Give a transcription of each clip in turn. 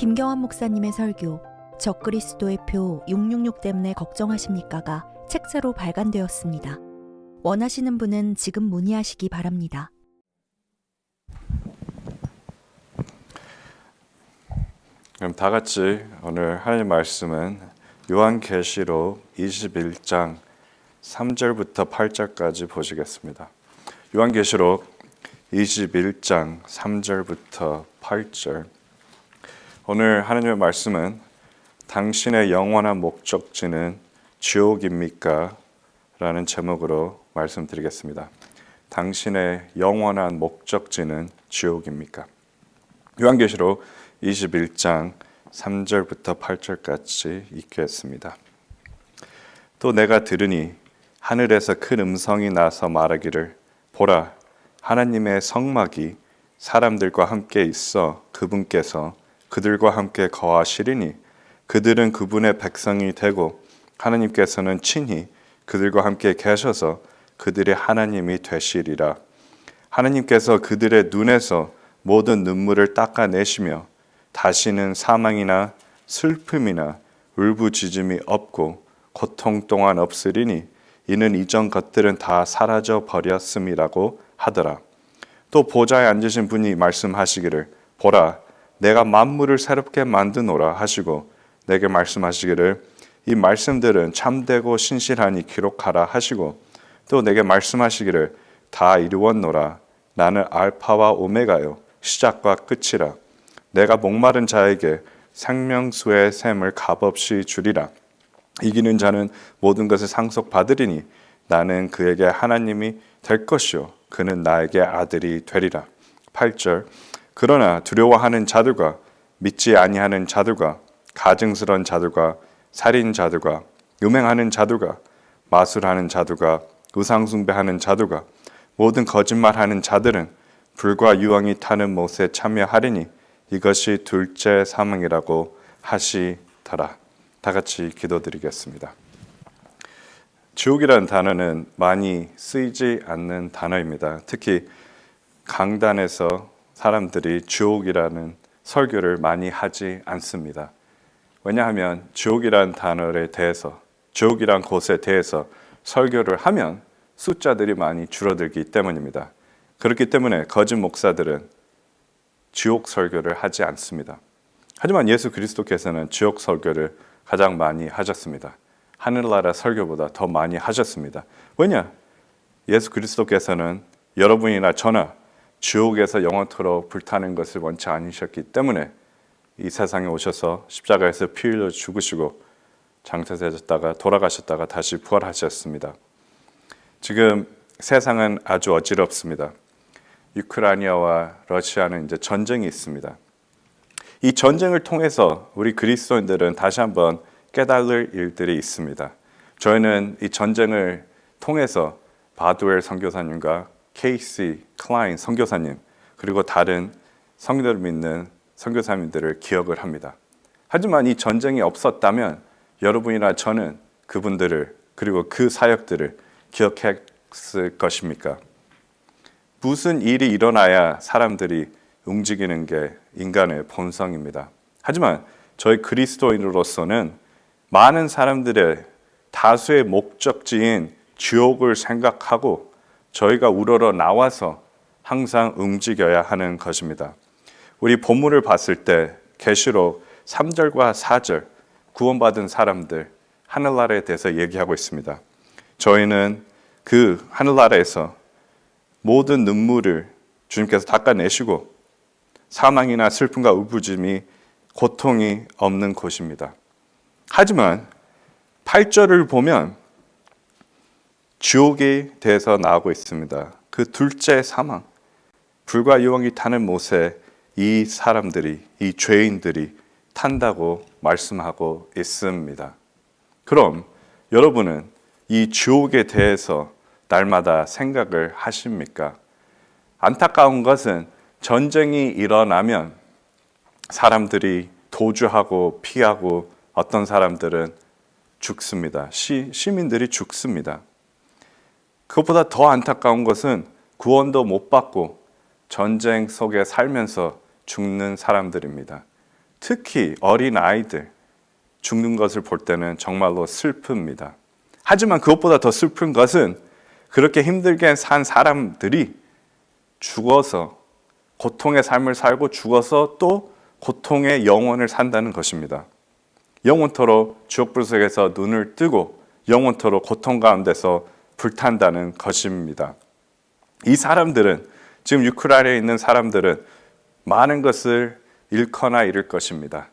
김경환 목사님의 설교 적그리스도의 표 666 때문에 걱정하십니까가 책자로 발간되었습니다. 원하시는 분은 지금 문의하시기 바랍니다. 그럼 다 같이 오늘 하나님 말씀은 요한계시록 21장 3절부터 8절까지 보시겠습니다. 요한계시록 21장 3절부터 8절. 오늘 하나님의 말씀은 당신의 영원한 목적지는 지옥입니까? 라는 제목으로 말씀드리겠습니다. 당신의 영원한 목적지는 지옥입니까? 요한계시록 21장 3절부터 8절까지 읽겠습니다. 또 내가 들으니 하늘에서 큰 음성이 나서 말하기를 보라, 하나님의 성막이 사람들과 함께 있어 그분께서 그들과 함께 거하시리니 그들은 그분의 백성이 되고 하나님께서는 친히 그들과 함께 계셔서 그들의 하나님이 되시리라. 하나님께서 그들의 눈에서 모든 눈물을 닦아내시며 다시는 사망이나 슬픔이나 울부짖음이 없고 고통 또한 없으리니 이는 이전 것들은 다 사라져 버렸음이라고 하더라. 또 보좌에 앉으신 분이 말씀하시기를 보라, 내가 만물을 새롭게 만드노라 하시고 내게 말씀하시기를 이 말씀들은 참되고 신실하니 기록하라 하시고 또 내게 말씀하시기를 다 이루었노라. 나는 알파와 오메가요 시작과 끝이라. 내가 목마른 자에게 생명수의 샘을 값없이 주리라. 이기는 자는 모든 것을 상속받으리니 나는 그에게 하나님이 될 것이요 그는 나에게 아들이 되리라. 8절. 그러나 두려워하는 자들과 믿지 아니하는 자들과 가증스러운 자들과 살인자들과 음행하는 자들과 마술하는 자들과 우상숭배하는 자들과 모든 거짓말하는 자들은 불과 유황이 타는 못에 참여하리니 이것이 둘째 사망이라고 하시더라. 다 같이 기도드리겠습니다. 지옥이라는 단어는 많이 쓰이지 않는 단어입니다. 특히 강단에서 사람들이 지옥이라는 설교를 많이 하지 않습니다. 왜냐하면 지옥이라는 단어에 대해서, 지옥이라는 곳에 대해서 설교를 하면 숫자들이 많이 줄어들기 때문입니다. 그렇기 때문에 거짓 목사들은 지옥 설교를 하지 않습니다. 하지만 예수 그리스도께서는 지옥 설교를 가장 많이 하셨습니다. 하늘나라 설교보다 더 많이 하셨습니다. 왜냐? 예수 그리스도께서는 여러분이나 저나 지옥에서 영원토록 불타는 것을 원치 않으셨기 때문에 이 세상에 오셔서 십자가에서 피 흘려 죽으시고 장사되셨다가 돌아가셨다가 다시 부활하셨습니다. 지금 세상은 아주 어지럽습니다. 우크라이나와 러시아는 이제 전쟁이 있습니다. 이 전쟁을 통해서 우리 그리스도인들은 다시 한번 깨달을 일들이 있습니다. 저희는 이 전쟁을 통해서 바두엘 선교사님과 케이시 클라인 선교사님 그리고 다른 성도를 믿는 선교사님들을 기억을 합니다. 하지만 이 전쟁이 없었다면 여러분이나 저는 그분들을 그리고 그 사역들을 기억했을 것입니까? 무슨 일이 일어나야 사람들이 움직이는 게 인간의 본성입니다. 하지만 저희 그리스도인으로서는 많은 사람들의 다수의 목적지인 지옥을 생각하고 저희가 우러러 나와서 항상 움직여야 하는 것입니다. 우리 본문을 봤을 때 계시록 3절과 4절 구원받은 사람들 하늘나라에 대해서 얘기하고 있습니다. 저희는 그 하늘나라에서 모든 눈물을 주님께서 닦아내시고 사망이나 슬픔과 울부짖음이 고통이 없는 곳입니다. 하지만 8절을 보면 지옥에 대해서 나오고 있습니다. 그 둘째 사망, 불과 유황이 타는 못에 이 사람들이, 이 죄인들이 탄다고 말씀하고 있습니다. 그럼 여러분은 이 지옥에 대해서 날마다 생각을 하십니까? 안타까운 것은 전쟁이 일어나면 사람들이 도주하고 피하고 어떤 사람들은 죽습니다. 시민들이 죽습니다. 그것보다 더 안타까운 것은 구원도 못 받고 전쟁 속에 살면서 죽는 사람들입니다. 특히 어린 아이들 죽는 것을 볼 때는 정말로 슬픕니다. 하지만 그것보다 더 슬픈 것은 그렇게 힘들게 산 사람들이 죽어서 고통의 삶을 살고 죽어서 또 고통의 영혼을 산다는 것입니다. 영원토록 지옥불 속에서 눈을 뜨고 영원토록 고통 가운데서 불탄다는 것입니다. 이 사람들은, 지금 우크라이나에 있는 사람들은 많은 것을 잃거나 잃을 것입니다.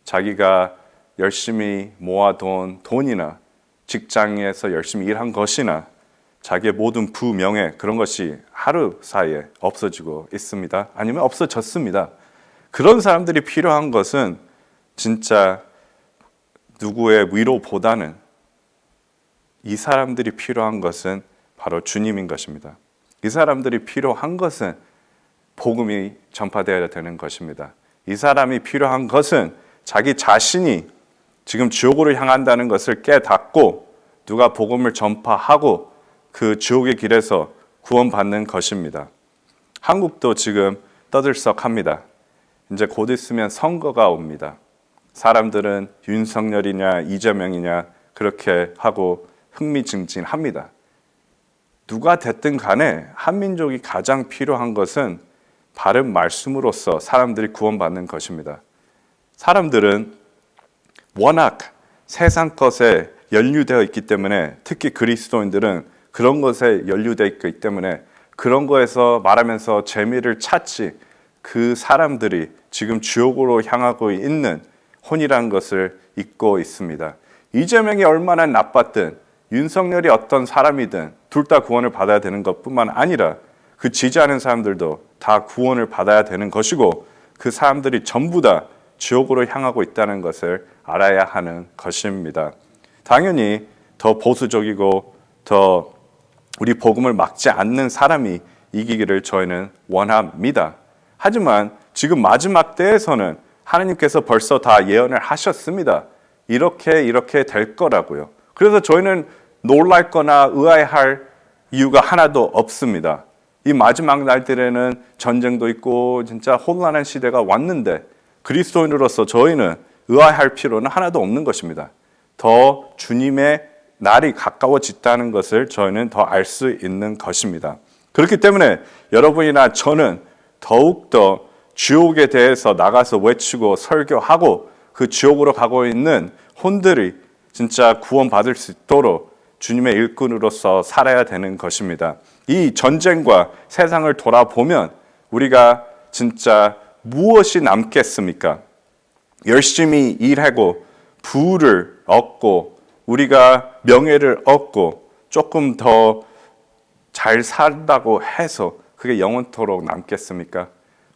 자기가 열심히 모아둔 돈이나 직장에서 열심히 일한 것이나 자기의 모든 부명예, 그런 것이 하루 사이에 없어지고 있습니다. 아니면 없어졌습니다. 그런 사람들이 필요한 것은 진짜 누구의 위로보다는 이 사람들이 필요한 것은 바로 주님인 것입니다. 이 사람들이 필요한 것은 복음이 전파되어야 되는 것입니다. 이 사람이 필요한 것은 자기 자신이 지금 지옥으로 향한다는 것을 깨닫고 누가 복음을 전파하고 그 지옥의 길에서 구원받는 것입니다. 한국도 지금 떠들썩합니다. 이제 곧 있으면 선거가 옵니다. 사람들은 윤석열이냐 이재명이냐 그렇게 하고 흥미진진합니다. 누가 됐든 간에 한민족이 가장 필요한 것은 바른 말씀으로써 사람들이 구원받는 것입니다. 사람들은 워낙 세상 것에 연루되어 있기 때문에, 특히 그리스도인들은 그런 것에 연루되어 있기 때문에 그런 거에서 말하면서 재미를 찾지, 그 사람들이 지금 지옥으로 향하고 있는 혼이라는 것을 잊고 있습니다. 이재명이 얼마나 나빴든 윤석열이 어떤 사람이든 둘 다 구원을 받아야 되는 것뿐만 아니라 그 지지하는 사람들도 다 구원을 받아야 되는 것이고, 그 사람들이 전부 다 지옥으로 향하고 있다는 것을 알아야 하는 것입니다. 당연히 더 보수적이고 더 우리 복음을 막지 않는 사람이 이기기를 저희는 원합니다. 하지만 지금 마지막 때에서는 하나님께서 벌써 다 예언을 하셨습니다. 이렇게 될 거라고요. 그래서 저희는 놀랄거나 의아해할 이유가 하나도 없습니다. 이 마지막 날들에는 전쟁도 있고 진짜 혼란한 시대가 왔는데 그리스도인으로서 저희는 의아해할 필요는 하나도 없는 것입니다. 더 주님의 날이 가까워졌다는 것을 저희는 더 알 수 있는 것입니다. 그렇기 때문에 여러분이나 저는 더욱더 지옥에 대해서 나가서 외치고 설교하고 그 지옥으로 가고 있는 혼들이 진짜 구원받을 수 있도록 주님의 일꾼으로서 살아야 되는 것입니다. 이 전쟁과 세상을 돌아보면 우리가 진짜 무엇이 남겠습니까? 열심히 일하고 부를 얻고 우리가 명예를 얻고 조금 더 잘 산다고 해서 그게 영원토록 남겠습니까?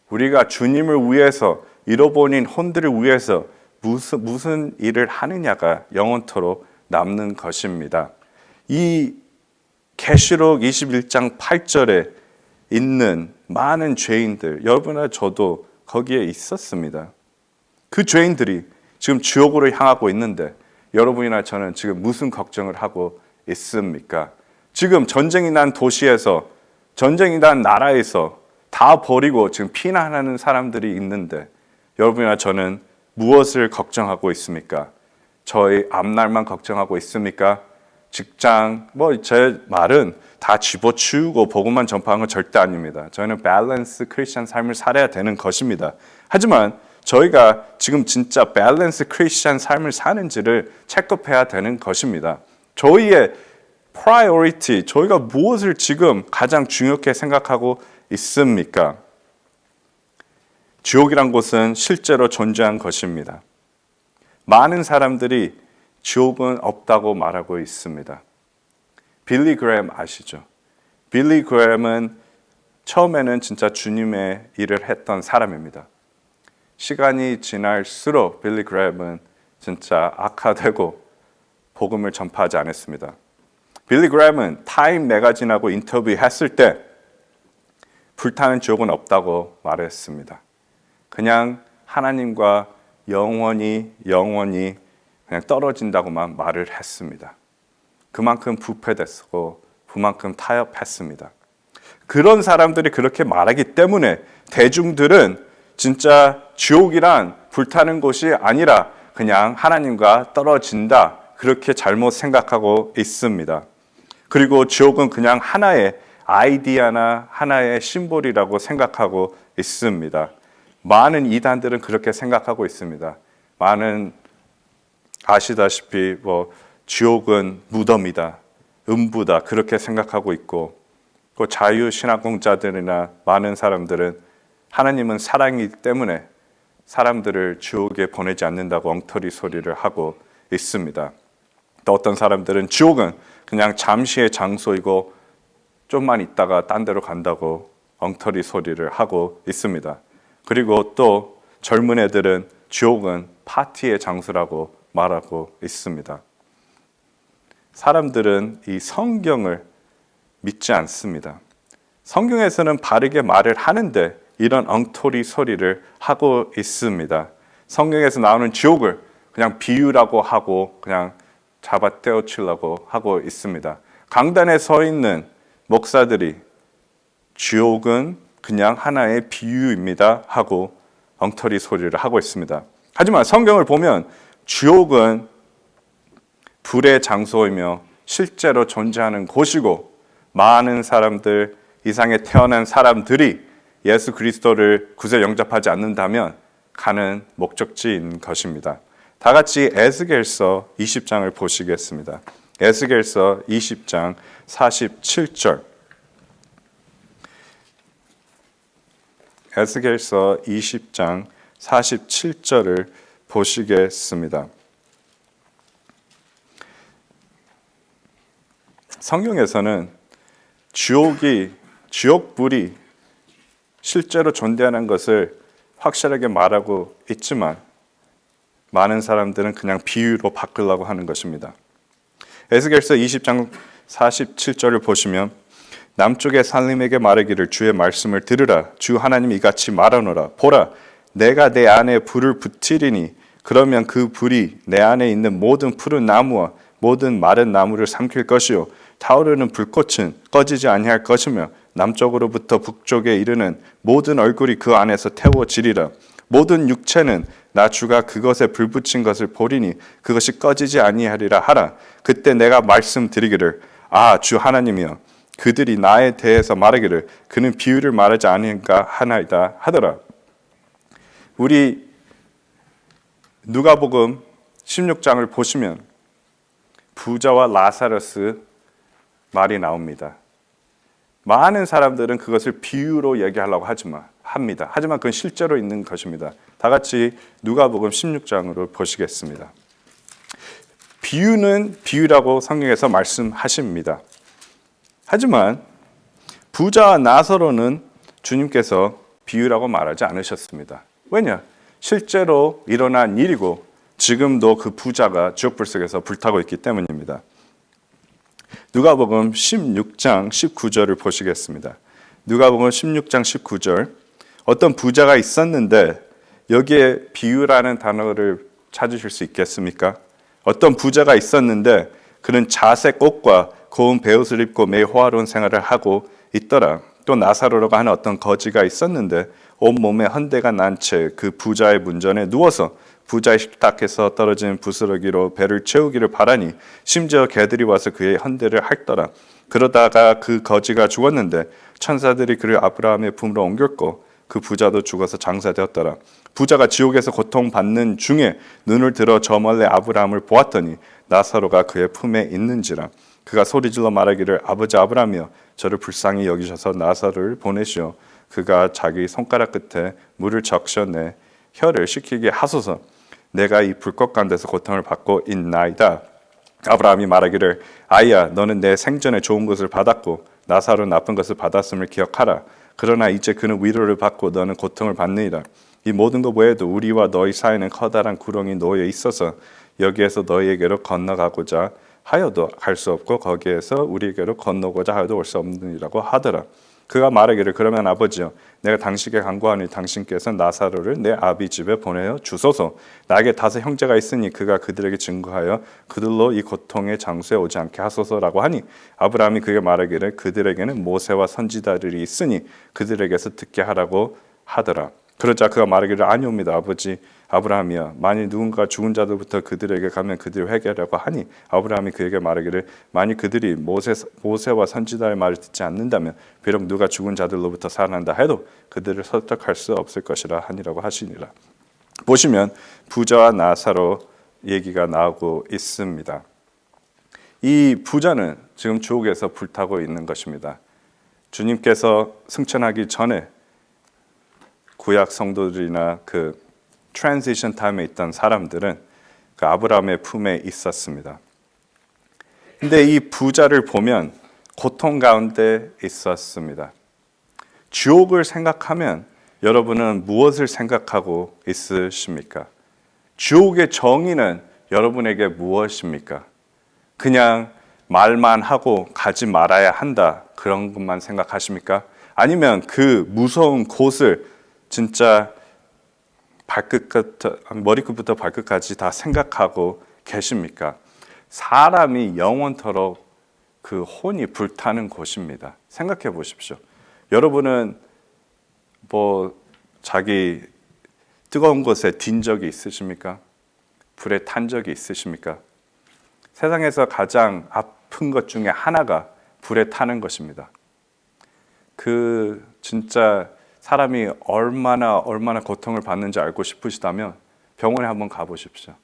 우리가 주님을 위해서 잃어버린 혼들을 위해서 무슨 일을 하느냐가 영원토록 남는 것입니다. 이 계시록 21장 8절에 있는 많은 죄인들, 여러분과 저도 거기에 있었습니다. 그 죄인들이 지금 지옥으로 향하고 있는데 여러분이나 저는 지금 무슨 걱정을 하고 있습니까? 지금 전쟁이 난 도시에서, 전쟁이 난 나라에서 다 버리고 지금 피난하는 사람들이 있는데 여러분이나 저는 무엇을 걱정하고 있습니까? 저희 앞날만 걱정하고 있습니까? 직장, 제 말은 다 집어치우고 복음만 전파하는 건 절대 아닙니다. 저희는 밸런스 크리스찬 삶을 살아야 되는 것입니다. 하지만 저희가 지금 진짜 밸런스 크리스찬 삶을 사는지를 체크해야 되는 것입니다. 저희의 priority, 저희가 무엇을 지금 가장 중요하게 생각하고 있습니까? 지옥이란 곳은 실제로 존재한 것입니다. 많은 사람들이 지옥은 없다고 말하고 있습니다. 빌리 그레엄 아시죠? 빌리 그레엄은 처음에는 진짜 주님의 일을 했던 사람입니다. 시간이 지날수록 빌리 그레엄은 진짜 악화되고 복음을 전파하지 않았습니다. 빌리 그레엄은 타임 매거진하고 인터뷰했을 때 불타는 지옥은 없다고 말했습니다. 그냥 하나님과 영원히 그냥 떨어진다고만 말을 했습니다. 그만큼 부패됐고 그만큼 타협했습니다. 그런 사람들이 그렇게 말하기 때문에 대중들은 진짜 지옥이란 불타는 곳이 아니라 그냥 하나님과 떨어진다. 그렇게 잘못 생각하고 있습니다. 그리고 지옥은 그냥 하나의 아이디어나 하나의 심볼이라고 생각하고 있습니다. 많은 이단들은 그렇게 생각하고 있습니다. 많은 아시다시피 지옥은 무덤이다, 음부다 그렇게 생각하고 있고, 그 자유신학공자들이나 많은 사람들은 하나님은 사랑이기 때문에 사람들을 지옥에 보내지 않는다고 엉터리 소리를 하고 있습니다. 또 어떤 사람들은 지옥은 그냥 잠시의 장소이고 좀만 있다가 딴 데로 간다고 엉터리 소리를 하고 있습니다. 그리고 또 젊은 애들은 지옥은 파티의 장소라고 말하고 있습니다. 사람들은 이 성경을 믿지 않습니다. 성경에서는 바르게 말을 하는데 이런 엉터리 소리를 하고 있습니다. 성경에서 나오는 지옥을 그냥 비유라고 하고 그냥 잡아 떼어치려고 하고 있습니다. 강단에 서 있는 목사들이 지옥은 그냥 하나의 비유입니다 하고 엉터리 소리를 하고 있습니다. 하지만 성경을 보면 지옥은 불의 장소이며 실제로 존재하는 곳이고, 많은 사람들, 이상에 태어난 사람들이 예수 그리스도를 구세 영접하지 않는다면 가는 목적지인 것입니다. 다 같이 에스겔서 20장을 보시겠습니다. 에스겔서 20장 47절. 에스겔서 20장 47절을 보시겠습니다. 성경에서는 지옥불이 실제로 존재하는 것을 확실하게 말하고 있지만 많은 사람들은 그냥 비유로 바꾸려고 하는 것입니다. 에스겔서 20장 47절을 보시면 남쪽의 산림에게 말하기를 주의 말씀을 들으라. 주 하나님이 이같이 말하노라. 보라, 내가 내 안에 불을 붙이리니 그러면 그 불이 내 안에 있는 모든 푸른 나무와 모든 마른 나무를 삼킬 것이요 타오르는 불꽃은 꺼지지 아니할 것이며 남쪽으로부터 북쪽에 이르는 모든 얼굴이 그 안에서 태워지리라. 모든 육체는 나 주가 그것에 불 붙인 것을 보리니 그것이 꺼지지 아니하리라 하라. 그때 내가 말씀드리기를 주 하나님이여 그들이 나에 대해서 말하기를 그는 비유를 말하지 아니한가 하나이다 하더라. 우리 누가복음 16장을 보시면 부자와 라사로스 말이 나옵니다. 많은 사람들은 그것을 비유로 얘기하려고 합니다. 하지만 그건 실제로 있는 것입니다. 다 같이 누가복음 16장으로 보시겠습니다. 비유는 비유라고 성경에서 말씀하십니다. 하지만 부자와 나사로는 주님께서 비유라고 말하지 않으셨습니다. 왜냐? 실제로 일어난 일이고 지금도 그 부자가 지옥불 속에서 불타고 있기 때문입니다. 누가복음 16장 19절을 보시겠습니다. 누가복음 16장 19절. 어떤 부자가 있었는데 여기에 비유라는 단어를 찾으실 수 있겠습니까? 어떤 부자가 있었는데 그는 자색 옷과 고운 베옷을 입고 매일 호화로운 생활을 하고 있더라. 또 나사로라고 하는 어떤 거지가 있었는데 온몸에 헌대가 난 채 그 부자의 문전에 누워서 부자의 식탁에서 떨어진 부스러기로 배를 채우기를 바라니 심지어 개들이 와서 그의 헌대를 핥더라. 그러다가 그 거지가 죽었는데 천사들이 그를 아브라함의 품으로 옮겼고 그 부자도 죽어서 장사되었더라. 부자가 지옥에서 고통받는 중에 눈을 들어 저 멀리 아브라함을 보았더니 나사로가 그의 품에 있는지라. 그가 소리질러 말하기를 아버지 아브라함이여 저를 불쌍히 여기셔서 나사로를 보내시오. 그가 자기 손가락 끝에 물을 적셔 내 혀를 식히게 하소서. 내가 이 불꽃 가운데서 고통을 받고 있나이다. 아브라함이 말하기를 아이야 너는 내 생전에 좋은 것을 받았고 나사로는 나쁜 것을 받았음을 기억하라. 그러나 이제 그는 위로를 받고 너는 고통을 받느니라. 이 모든 것 외에도 우리와 너희 사이에는 커다란 구렁이 놓여 있어서 여기에서 너희에게로 건너가고자 하여도 갈 수 없고 거기에서 우리에게로 건너고자 하여도 올 수 없느니라고 하더라. 그가 말하기를 그러면 아버지여 내가 당신께 간구하니 당신께서 나사로를 내 아비 집에 보내어 주소서. 나에게 5 형제가 있으니 그가 그들에게 증거하여 그들로 이 고통의 장소에 오지 않게 하소서라고 하니 아브라함이 그에게 말하기를 그들에게는 모세와 선지자들이 있으니 그들에게서 듣게 하라고 하더라. 그러자 그가 말하기를 아니옵니다 아버지 아브라함이여 만일 누군가 죽은 자들부터 그들에게 가면 그들이 회개하려고 하니 아브라함이 그에게 말하기를 만일 그들이 모세와 선지자의 말을 듣지 않는다면 비록 누가 죽은 자들로부터 살아난다 해도 그들을 설득할 수 없을 것이라 하니라고 하시니라. 보시면 부자와 나사로 얘기가 나오고 있습니다. 이 부자는 지금 지옥에서 불타고 있는 것입니다. 주님께서 승천하기 전에 구약 성도들이나 그 트랜지션 타임에 있던 사람들은 그 아브라함의 품에 있었습니다. 근데 이 부자를 보면 고통 가운데 있었습니다. 지옥을 생각하면 여러분은 무엇을 생각하고 있으십니까? 지옥의 정의는 여러분에게 무엇입니까? 그냥 말만 하고 가지 말아야 한다 그런 것만 생각하십니까? 아니면 그 무서운 곳을 진짜 머리끝부터 발끝까지 다 생각하고 계십니까? 사람이 영원토록 그 혼이 불타는 곳입니다. 생각해 보십시오. 여러분은 자기 뜨거운 곳에 딘 적이 있으십니까? 불에 탄 적이 있으십니까? 세상에서 가장 아픈 것 중에 하나가 불에 타는 것입니다. 그 진짜 사람이 얼마나 고통을 받는지 알고 싶으시다면 병원에 한번 가보십시오.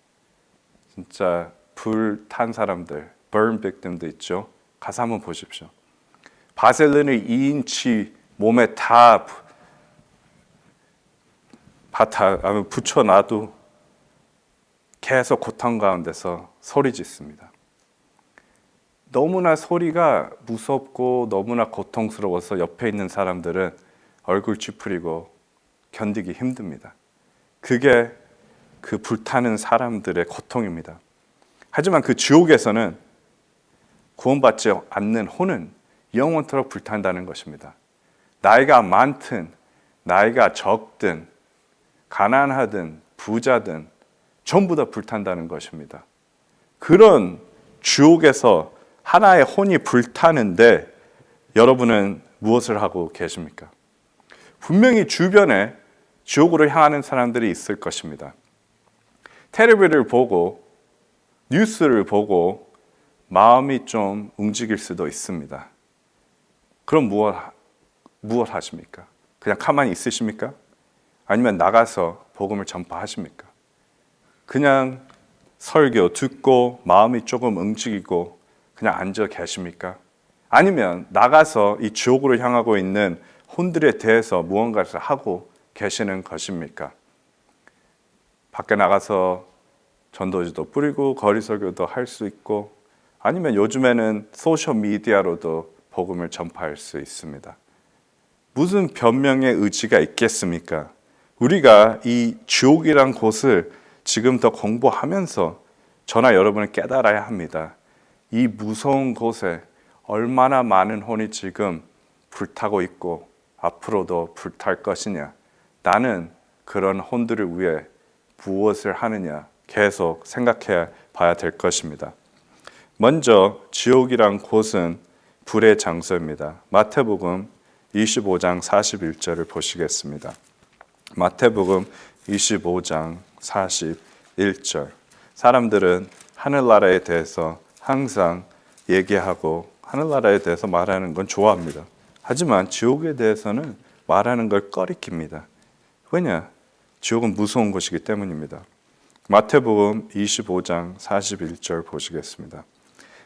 진짜 불 탄 사람들, burn victim도 있죠. 가서 한번 보십시오. 바셀린을 2인치 몸에 다 붙여놔도 계속 고통 가운데서 소리 짓습니다. 너무나 소리가 무섭고 너무나 고통스러워서 옆에 있는 사람들은 얼굴 찌푸리고 견디기 힘듭니다. 그게 그 불타는 사람들의 고통입니다. 하지만 그 지옥에서는 구원받지 않는 혼은 영원토록 불탄다는 것입니다. 나이가 많든 나이가 적든 가난하든 부자든 전부 다 불탄다는 것입니다. 그런 지옥에서 하나의 혼이 불타는데 여러분은 무엇을 하고 계십니까? 분명히 주변에 지옥으로 향하는 사람들이 있을 것입니다. 텔레비를 보고 뉴스를 보고 마음이 좀 움직일 수도 있습니다. 그럼 무엇 하십니까? 그냥 가만히 있으십니까? 아니면 나가서 복음을 전파하십니까? 그냥 설교 듣고 마음이 조금 움직이고 그냥 앉아 계십니까? 아니면 나가서 이 지옥으로 향하고 있는 혼들에 대해서 무언가를 하고 계시는 것입니까? 밖에 나가서 전도지도 뿌리고 거리 설교도 할 수 있고 아니면 요즘에는 소셜 미디어로도 복음을 전파할 수 있습니다. 무슨 변명의 의지가 있겠습니까? 우리가 이 지옥이란 곳을 지금 더 공부하면서 저나 여러분은 깨달아야 합니다. 이 무서운 곳에 얼마나 많은 혼이 지금 불타고 있고 앞으로도 불탈 것이냐. 나는 그런 혼들을 위해 무엇을 하느냐 계속 생각해 봐야 될 것입니다. 먼저 지옥이란 곳은 불의 장소입니다. 마태복음 25장 41절을 보시겠습니다. 마태복음 25장 41절. 사람들은 하늘나라에 대해서 항상 얘기하고 하늘나라에 대해서 말하는 건 좋아합니다. 하지만 지옥에 대해서는 말하는 걸 꺼리킵니다. 왜냐? 지옥은 무서운 곳이기 때문입니다. 마태복음 25장 41절 보시겠습니다.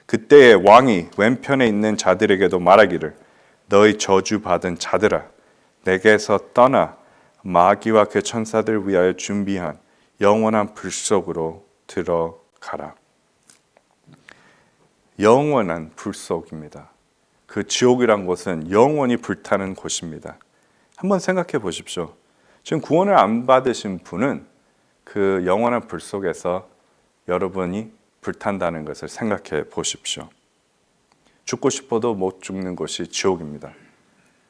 그때의 왕이 왼편에 있는 자들에게도 말하기를 너희 저주받은 자들아 내게서 떠나 마귀와 그 천사들 위하여 준비한 영원한 불 속으로 들어가라. 영원한 불 속입니다. 그 지옥이란 곳은 영원히 불타는 곳입니다. 한번 생각해 보십시오. 지금 구원을 안 받으신 분은 그 영원한 불 속에서 여러분이 불탄다는 것을 생각해 보십시오. 죽고 싶어도 못 죽는 곳이 지옥입니다.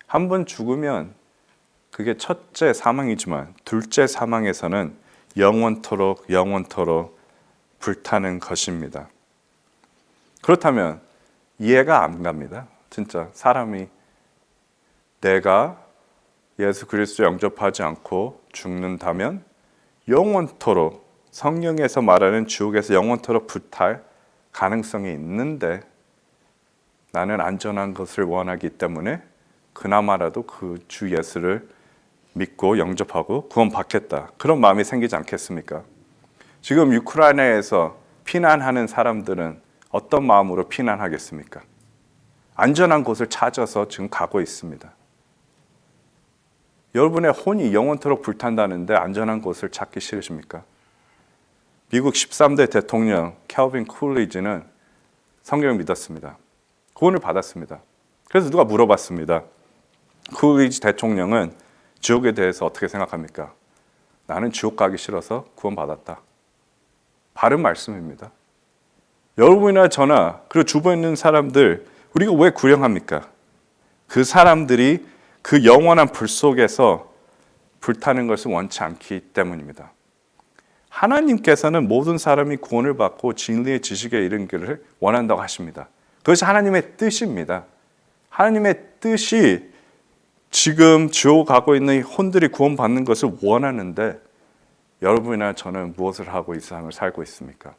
한 번 죽으면 그게 첫째 사망이지만 둘째 사망에서는 영원토록 불타는 것입니다. 그렇다면 이해가 안 갑니다. 진짜 사람이 내가 예수 그리스도 영접하지 않고 죽는다면 영원토록 성경에서 말하는 지옥에서 영원토록 불탈 가능성이 있는데 나는 안전한 것을 원하기 때문에 그나마라도 그 주 예수를 믿고 영접하고 구원받겠다. 그런 마음이 생기지 않겠습니까? 지금 우크라이나에서 피난하는 사람들은 어떤 마음으로 피난하겠습니까? 안전한 곳을 찾아서 지금 가고 있습니다. 여러분의 혼이 영원토록 불탄다는데 안전한 곳을 찾기 싫으십니까? 미국 13대 대통령 캘빈 쿨리지는 성경을 믿었습니다. 구원을 받았습니다. 그래서 누가 물어봤습니다. 쿨리지 대통령은 지옥에 대해서 어떻게 생각합니까? 나는 지옥 가기 싫어서 구원받았다. 바른 말씀입니다. 여러분이나 저나 그리고 주변에 있는 사람들 우리가 왜 구령합니까? 그 사람들이 그 영원한 불 속에서 불타는 것을 원치 않기 때문입니다. 하나님께서는 모든 사람이 구원을 받고 진리의 지식에 이르기를 원한다고 하십니다. 그것이 하나님의 뜻입니다. 하나님의 뜻이 지금 지옥 가고 있는 혼들이 구원받는 것을 원하는데 여러분이나 저는 무엇을 하고 이 세상을 살고 있습니까?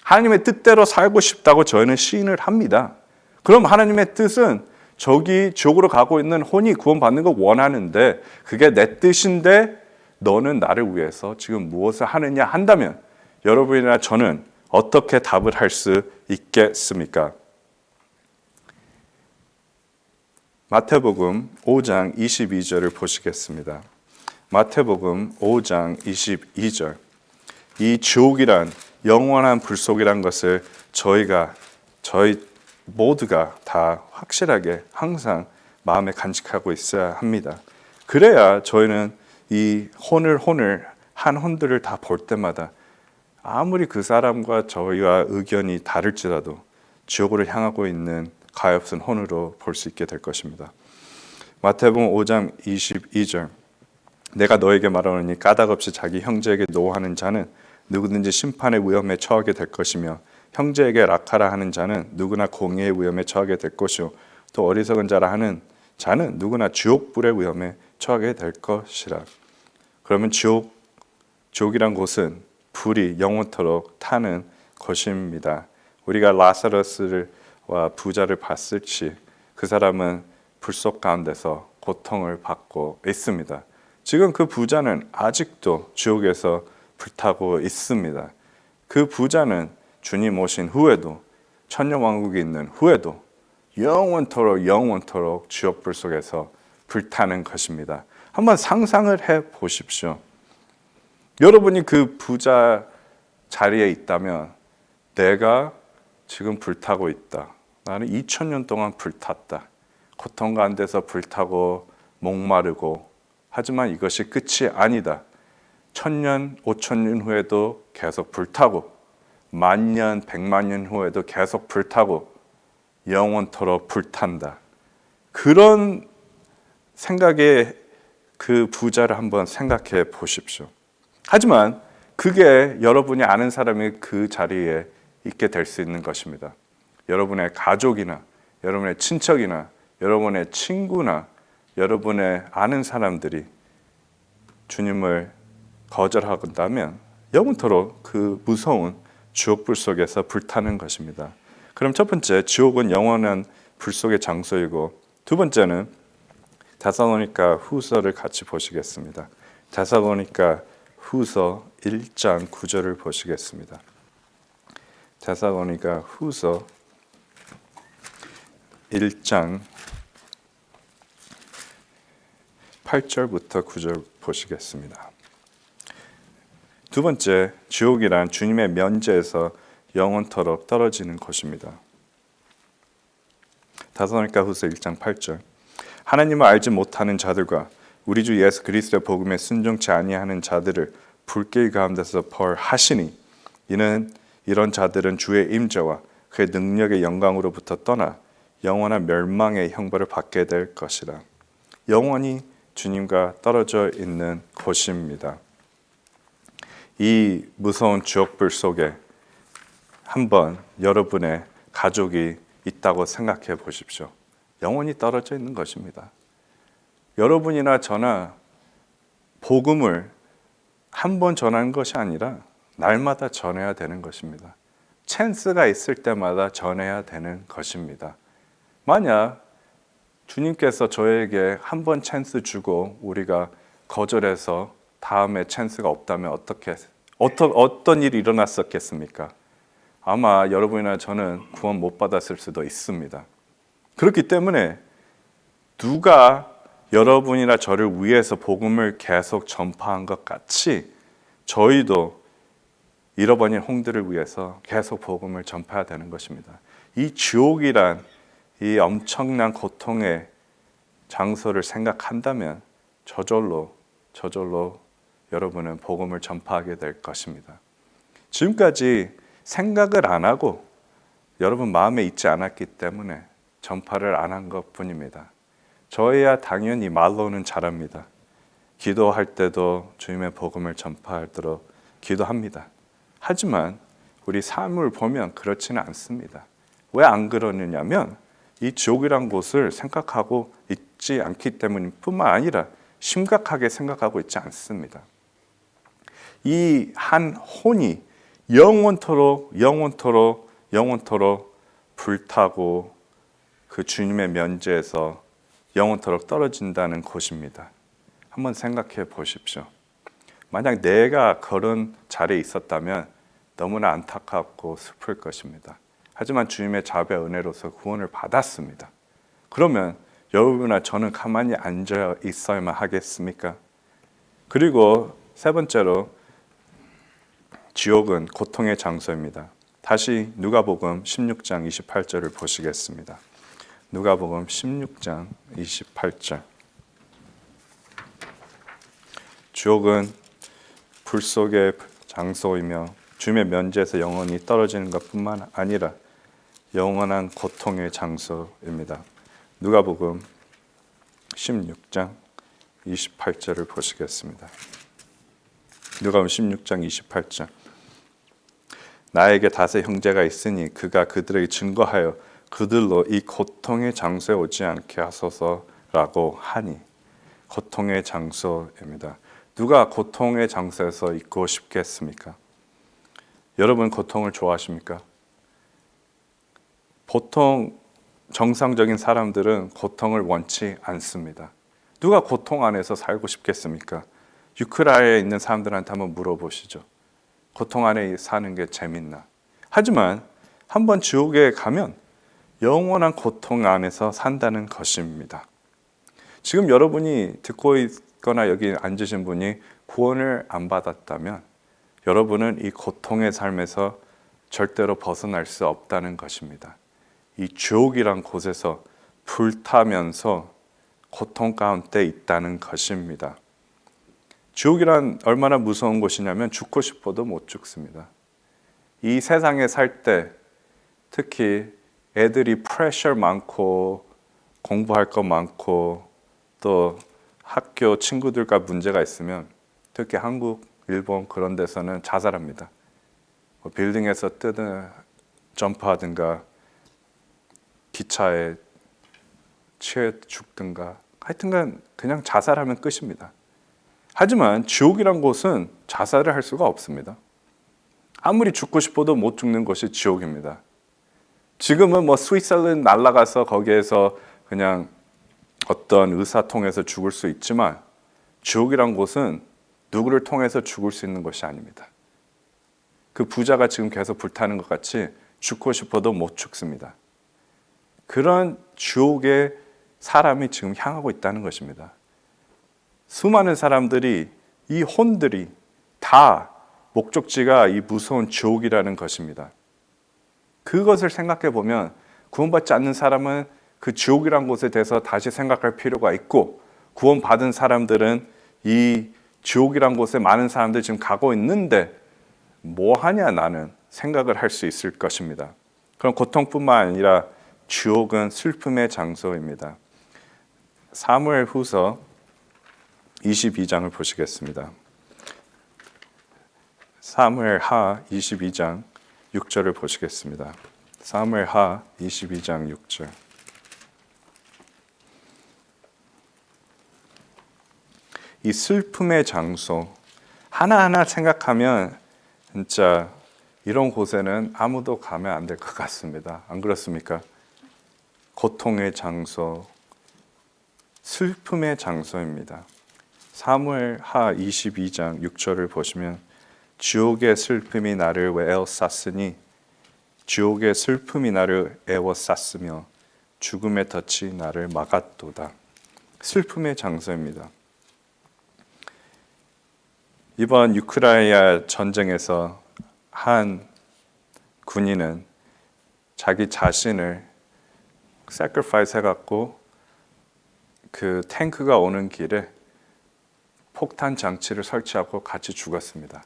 하나님의 뜻대로 살고 싶다고 저희는 시인을 합니다. 그럼 하나님의 뜻은 저기 지옥으로 가고 있는 혼이 구원받는 걸 원하는데 그게 내 뜻인데 너는 나를 위해서 지금 무엇을 하느냐 한다면 여러분이나 저는 어떻게 답을 할 수 있겠습니까? 마태복음 5장 22절을 보시겠습니다. 마태복음 5장 22절. 이 지옥이란 영원한 불속이란 것을 저희 모두가 다 확실하게 항상 마음에 간직하고 있어야 합니다. 그래야 저희는 이 한 혼들을 다 볼 때마다 아무리 그 사람과 저희와 의견이 다를지라도 지옥으로 향하고 있는 가엾은 혼으로 볼 수 있게 될 것입니다. 마태복음 5장 22절. 내가 너에게 말하노니 까닭없이 자기 형제에게 노하는 자는 누구든지 심판의 위험에 처하게 될 것이며 형제에게 락하라 하는 자는 누구나 공의의 위험에 처하게 될 것이요 또 어리석은 자라 하는 자는 누구나 지옥불의 위험에 처하게 될 것이라. 그러면 지옥이란 곳은 불이 영원토록 타는 것입니다. 우리가 라사로스와 부자를 봤을지 그 사람은 불속 가운데서 고통을 받고 있습니다. 지금 그 부자는 아직도 지옥에서 불타고 있습니다. 그 부자는 주님 오신 후에도 천년왕국이 있는 후에도 영원토록 지옥불 속에서 불타는 것입니다. 한번 상상을 해 보십시오. 여러분이 그 부자 자리에 있다면 내가 지금 불타고 있다. 나는 2000년 동안 불탔다. 고통 가운데서 불타고 목마르고 하지만 이것이 끝이 아니다. 1000년, 5000년 후에도 계속 불타고 10,000년, 100만 후에도 계속 불타고 영원토록 불탄다. 그런 생각에 그 부자를 한번 생각해 보십시오. 하지만 그게 여러분이 아는 사람이 그 자리에 있게 될 수 있는 것입니다. 여러분의 가족이나 여러분의 친척이나 여러분의 친구나 여러분의 아는 사람들이 주님을 거절한다면 영원토록 그 무서운 지옥불 속에서 불타는 것입니다. 그럼 첫 번째, 지옥은 영원한 불 속의 장소이고 두 번째는 데살로니가 후서를 같이 보시겠습니다. 데살로니가 후서 1장 9절을 보시겠습니다. 데살로니가 후서 1장 8절부터 9절 보시겠습니다. 두 번째, 지옥이란 주님의 면제에서 영원토록 떨어지는 곳입니다. 데살로니가 후서 1장 8절. 하나님을 알지 못하는 자들과 우리 주 예수 그리스도의 복음에 순종치 아니하는 자들을 불길 가운데서 벌하시니 이는 이런 자들은 주의 임재와 그의 능력의 영광으로부터 떠나 영원한 멸망의 형벌을 받게 될 것이라. 영원히 주님과 떨어져 있는 곳입니다. 이 무서운 지옥불 속에 한번 여러분의 가족이 있다고 생각해 보십시오. 영원히 떨어져 있는 것입니다. 여러분이나 저나 복음을 한 번 전하는 것이 아니라 날마다 전해야 되는 것입니다. 찬스가 있을 때마다 전해야 되는 것입니다. 만약 주님께서 저에게 한 번 찬스 주고 우리가 거절해서 다음에 찬스가 없다면 어떤 일이 일어났었겠습니까? 아마 여러분이나 저는 구원 못 받았을 수도 있습니다. 그렇기 때문에 누가 여러분이나 저를 위해서 복음을 계속 전파한 것 같이 저희도 잃어버린 홍들을 위해서 계속 복음을 전파해야 되는 것입니다. 이 지옥이란 이 엄청난 고통의 장소를 생각한다면 저절로 여러분은 복음을 전파하게 될 것입니다. 지금까지 생각을 안 하고 여러분 마음에 있지 않았기 때문에 전파를 안 한 것뿐입니다. 저희야 당연히 말로는 잘합니다. 기도할 때도 주님의 복음을 전파하도록 기도합니다. 하지만 우리 삶을 보면 그렇지는 않습니다. 왜 안 그러느냐면 이 지옥이란 곳을 생각하고 있지 않기 때문뿐만 아니라 심각하게 생각하고 있지 않습니다. 이 한 혼이 영원토록 불타고 그 주님의 면제에서 영원토록 떨어진다는 곳입니다. 한번 생각해 보십시오. 만약 내가 그런 자리에 있었다면 너무나 안타깝고 슬플 것입니다. 하지만 주님의 자비와 은혜로서 구원을 받았습니다. 그러면 여러분이나 저는 가만히 앉아 있어야만 하겠습니까? 그리고 세 번째로 지옥은 고통의 장소입니다. 다시 누가복음 16장 28절을 보시겠습니다. 누가복음 16장 28절. 지옥은 불 속의 장소이며 주님의 면제에서 영원히 떨어지는 것뿐만 아니라 영원한 고통의 장소입니다. 누가복음 16장 28절을 보시겠습니다. 누가복음 16장 28절. 나에게 다섯 형제가 있으니 그가 그들에게 증거하여 그들로 이 고통의 장소에 오지 않게 하소서라고 하니. 고통의 장소입니다. 누가 고통의 장소에서 있고 싶겠습니까? 여러분 고통을 좋아하십니까? 보통 정상적인 사람들은 고통을 원치 않습니다. 누가 고통 안에서 살고 싶겠습니까? 유크라이나에 있는 사람들한테 한번 물어보시죠. 고통 안에 사는 게 재밌나? 하지만 한번 지옥에 가면 영원한 고통 안에서 산다는 것입니다. 지금 여러분이 듣고 있거나 여기 앉으신 분이 구원을 안 받았다면 여러분은 이 고통의 삶에서 절대로 벗어날 수 없다는 것입니다. 이 지옥이란 곳에서 불타면서 고통 가운데 있다는 것입니다. 지옥이란 얼마나 무서운 곳이냐면 죽고 싶어도 못 죽습니다. 이 세상에 살 때 특히 애들이 프레셔 많고 공부할 거 많고 또 학교 친구들과 문제가 있으면 특히 한국, 일본 그런 데서는 자살합니다. 빌딩에서 점프하든가 기차에 취해 죽든가 하여튼간 그냥 자살하면 끝입니다. 하지만 지옥이란 곳은 자살을 할 수가 없습니다. 아무리 죽고 싶어도 못 죽는 것이 지옥입니다. 지금은 스위스랜드 날아가서 거기에서 그냥 어떤 의사 통해서 죽을 수 있지만 지옥이란 곳은 누구를 통해서 죽을 수 있는 것이 아닙니다. 그 부자가 지금 계속 불타는 것 같이 죽고 싶어도 못 죽습니다. 그런 지옥에 사람이 지금 향하고 있다는 것입니다. 수많은 사람들이 이 혼들이 다 목적지가 이 무서운 지옥이라는 것입니다. 그것을 생각해 보면 구원받지 않는 사람은 그 지옥이란 곳에 대해서 다시 생각할 필요가 있고 구원받은 사람들은 이 지옥이란 곳에 많은 사람들이 지금 가고 있는데 뭐 하냐 나는 생각을 할 수 있을 것입니다. 그럼 고통뿐만 아니라 지옥은 슬픔의 장소입니다. 사무엘후서 22장을 보시겠습니다. 사무엘하 22장 6절을 보시겠습니다. 사무엘하 22장 6절. 이 슬픔의 장소 하나하나 생각하면 진짜 이런 곳에는 아무도 가면 안 될 것 같습니다. 안 그렇습니까? 고통의 장소, 슬픔의 장소입니다. 사무엘하 22장 6절을 보시면 지옥의 슬픔이 나를 에워쌌으니 지옥의 슬픔이 나를 에워쌌으며 죽음의 덫이 나를 막았도다. 슬픔의 장소입니다. 이번 우크라이나 전쟁에서 한 군인은 자기 자신을 sacrifice 해갖고 그 탱크가 오는 길에 폭탄 장치를 설치하고 같이 죽었습니다.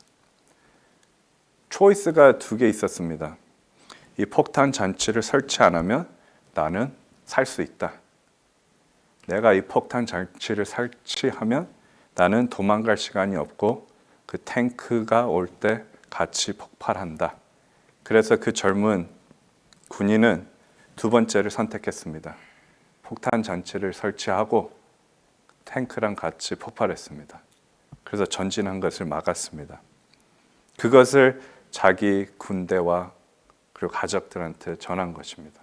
초이스가 2개 있었습니다. 이 폭탄 장치를 설치 안 하면 나는 살 수 있다. 내가 이 폭탄 장치를 설치하면 나는 도망갈 시간이 없고 그 탱크가 올 때 같이 폭발한다. 그래서 그 젊은 군인은 2번째를 선택했습니다. 폭탄 장치를 설치하고 탱크랑 같이 폭발했습니다. 그래서 전진한 것을 막았습니다. 그것을 자기 군대와 그리고 가족들한테 전한 것입니다.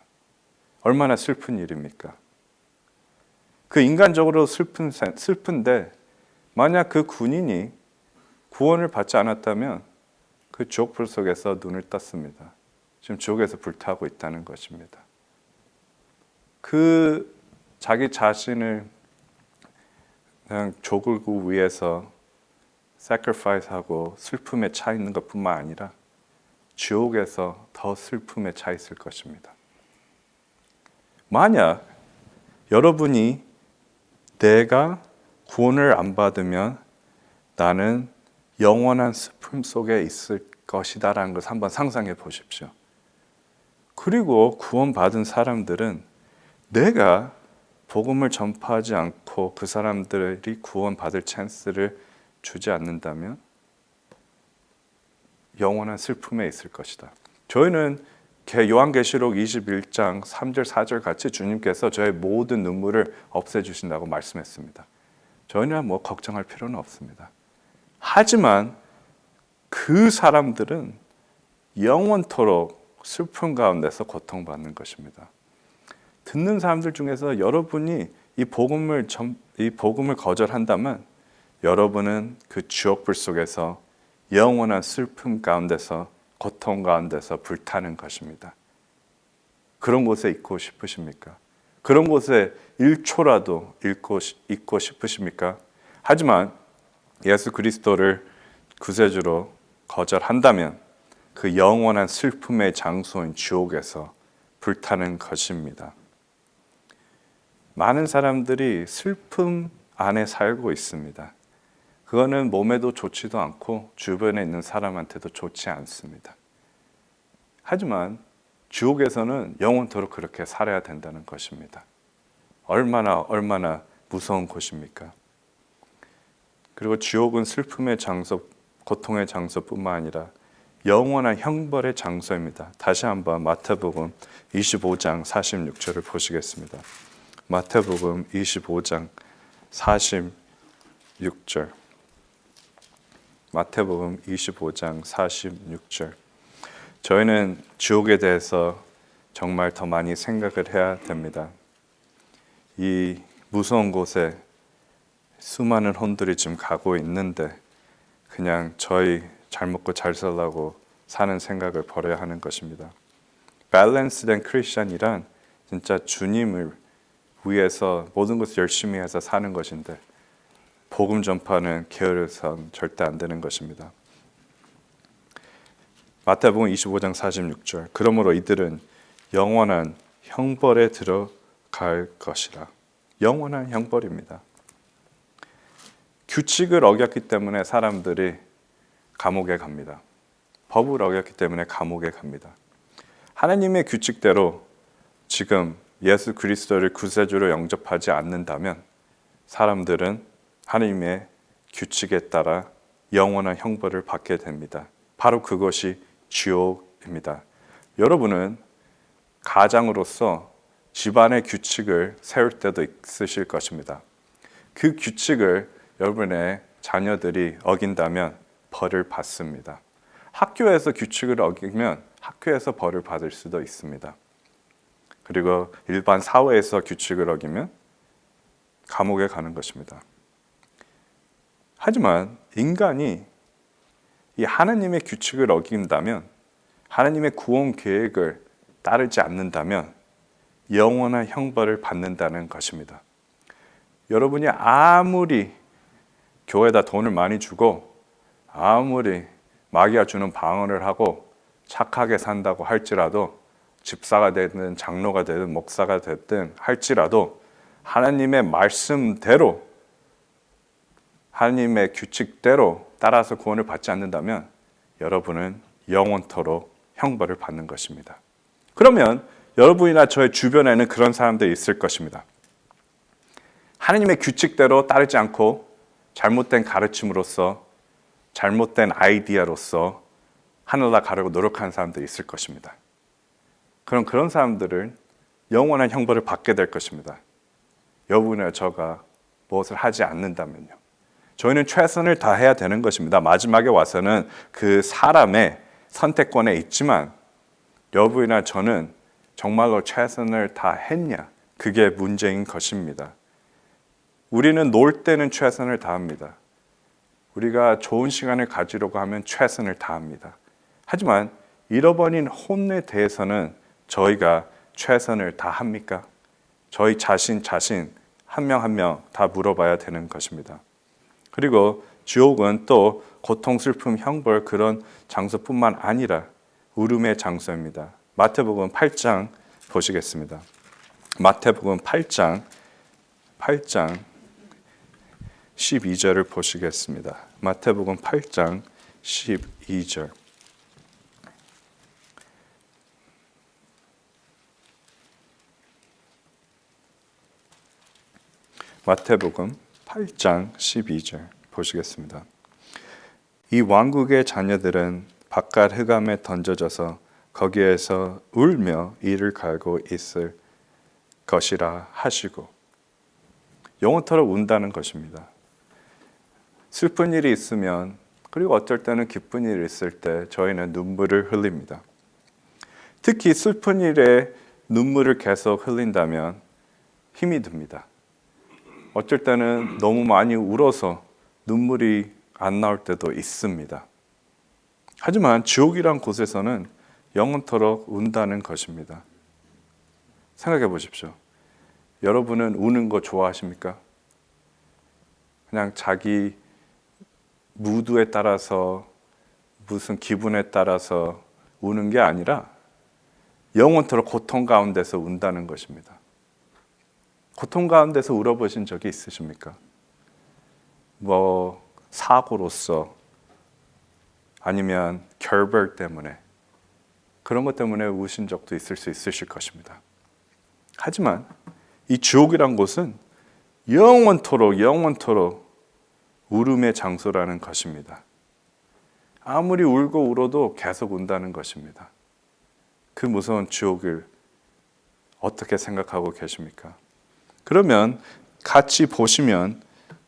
얼마나 슬픈 일입니까? 그 인간적으로 슬픈데 만약 그 군인이 구원을 받지 않았다면 그 지옥불 속에서 눈을 떴습니다. 지금 지옥에서 불타고 있다는 것입니다. 그 자기 자신을 그냥 조국을 위해서 sacrifice하고 슬픔에 차 있는 것뿐만 아니라 지옥에서 더 슬픔에 차 있을 것입니다. 만약 여러분이 내가 구원을 안 받으면 나는 영원한 슬픔 속에 있을 것이다라는 것을 한번 상상해 보십시오. 그리고 구원받은 사람들은 내가 복음을 전파하지 않고 그 사람들이 구원받을 찬스를 주지 않는다면 영원한 슬픔에 있을 것이다. 저희는 요한계시록 21장 3절 4절 같이 주님께서 저의 모든 눈물을 없애주신다고 말씀했습니다. 전혀 걱정할 필요는 없습니다. 하지만 그 사람들은 영원토록 슬픔 가운데서 고통받는 것입니다. 듣는 사람들 중에서 여러분이 이 복음을 거절한다면 여러분은 그 지옥불 속에서 영원한 슬픔 가운데서 고통 가운데서 불타는 것입니다. 그런 곳에 있고 싶으십니까? 그런 곳에 1초라도 있고 싶으십니까? 하지만 예수 그리스도를 구세주로 거절한다면 그 영원한 슬픔의 장소인 지옥에서 불타는 것입니다. 많은 사람들이 슬픔 안에 살고 있습니다. 그거는 몸에도 좋지도 않고 주변에 있는 사람한테도 좋지 않습니다. 하지만 지옥에서는 영원토록 그렇게 살아야 된다는 것입니다. 얼마나 무서운 곳입니까? 그리고 지옥은 슬픔의 장소, 고통의 장소뿐만 아니라 영원한 형벌의 장소입니다. 다시 한번 마태복음 25장 46절을 보시겠습니다. 마태복음 25장 46절. 마태복음 25장 46절. 저희는 지옥에 대해서 정말 더 많이 생각을 해야 됩니다. 이 무서운 곳에 수많은 혼들이 지금 가고 있는데 그냥 저희 잘 먹고 잘 살라고 사는 생각을 버려야 하는 것입니다. 밸런스된 크리스천이란 진짜 주님을 위해서 모든 것을 열심히 해서 사는 것인데 복음 전파는 게으르선 절대 안 되는 것입니다. 마태복음 25장 46절. 그러므로 이들은 영원한 형벌에 들어갈 것이라. 영원한 형벌입니다. 규칙을 어겼기 때문에 사람들이 감옥에 갑니다. 법을 어겼기 때문에 감옥에 갑니다. 하나님의 규칙대로 지금 예수 그리스도를 구세주로 영접하지 않는다면 사람들은 하나님의 규칙에 따라 영원한 형벌을 받게 됩니다. 바로 그것이 지옥입니다. 여러분은 가장으로서 집안의 규칙을 세울 때도 있으실 것입니다. 그 규칙을 여러분의 자녀들이 어긴다면 벌을 받습니다. 학교에서 규칙을 어기면 학교에서 벌을 받을 수도 있습니다. 그리고 일반 사회에서 규칙을 어기면 감옥에 가는 것입니다. 하지만 인간이 이 하나님의 규칙을 어긴다면, 하나님의 구원 계획을 따르지 않는다면 영원한 형벌을 받는다는 것입니다. 여러분이 아무리 교회에다 돈을 많이 주고 아무리 마귀가 주는 방언을 하고 착하게 산다고 할지라도, 집사가 되든 장로가 되든 목사가 되든 할지라도 하나님의 말씀대로, 하나님의 규칙대로 따라서 구원을 받지 않는다면 여러분은 영원토록 형벌을 받는 것입니다. 그러면 여러분이나 저의 주변에는 그런 사람들이 있을 것입니다. 하나님의 규칙대로 따르지 않고 잘못된 가르침으로써, 잘못된 아이디어로서 하늘나라 가려고 노력하는 사람들이 있을 것입니다. 그럼 그런 사람들은 영원한 형벌을 받게 될 것입니다. 여러분이나 저가 무엇을 하지 않는다면요. 저희는 최선을 다해야 되는 것입니다. 마지막에 와서는 그 사람의 선택권에 있지만 여러분이나 저는 정말로 최선을 다했냐? 그게 문제인 것입니다. 우리는 놀 때는 최선을 다합니다. 우리가 좋은 시간을 가지려고 하면 최선을 다합니다. 하지만 잃어버린 혼에 대해서는 저희가 최선을 다합니까? 저희 자신 한 명 한 명 다 물어봐야 되는 것입니다. 그리고 지옥은 또 고통, 슬픔, 형벌 그런 장소뿐만 아니라 울음의 장소입니다. 마태복음 8장 보시겠습니다. 마태복음 8장 12절을 보시겠습니다. 마태복음 8장 12절. 마태복음 8장 12절 보시겠습니다. 이 왕국의 자녀들은 바깥 흑암에 던져져서 거기에서 울며 이를 갈고 있을 것이라 하시고, 영원토록 운다는 것입니다. 슬픈 일이 있으면, 그리고 어쩔 때는 기쁜 일이 있을 때 저희는 눈물을 흘립니다. 특히 슬픈 일에 눈물을 계속 흘린다면 힘이 듭니다. 어쩔 때는 너무 많이 울어서 눈물이 안 나올 때도 있습니다. 하지만 지옥이란 곳에서는 영원토록 운다는 것입니다. 생각해 보십시오. 여러분은 우는 거 좋아하십니까? 그냥 자기 무드에 따라서, 무슨 기분에 따라서 우는 게 아니라 영원토록 고통 가운데서 운다는 것입니다. 고통 가운데서 울어보신 적이 있으십니까? 사고로서, 아니면 결별 때문에, 그런 것 때문에 우신 적도 있을 수 있으실 것입니다. 하지만 이 지옥이란 곳은 영원토록 울음의 장소라는 것입니다. 아무리 울고 울어도 계속 운다는 것입니다. 그 무서운 지옥을 어떻게 생각하고 계십니까? 그러면 같이 보시면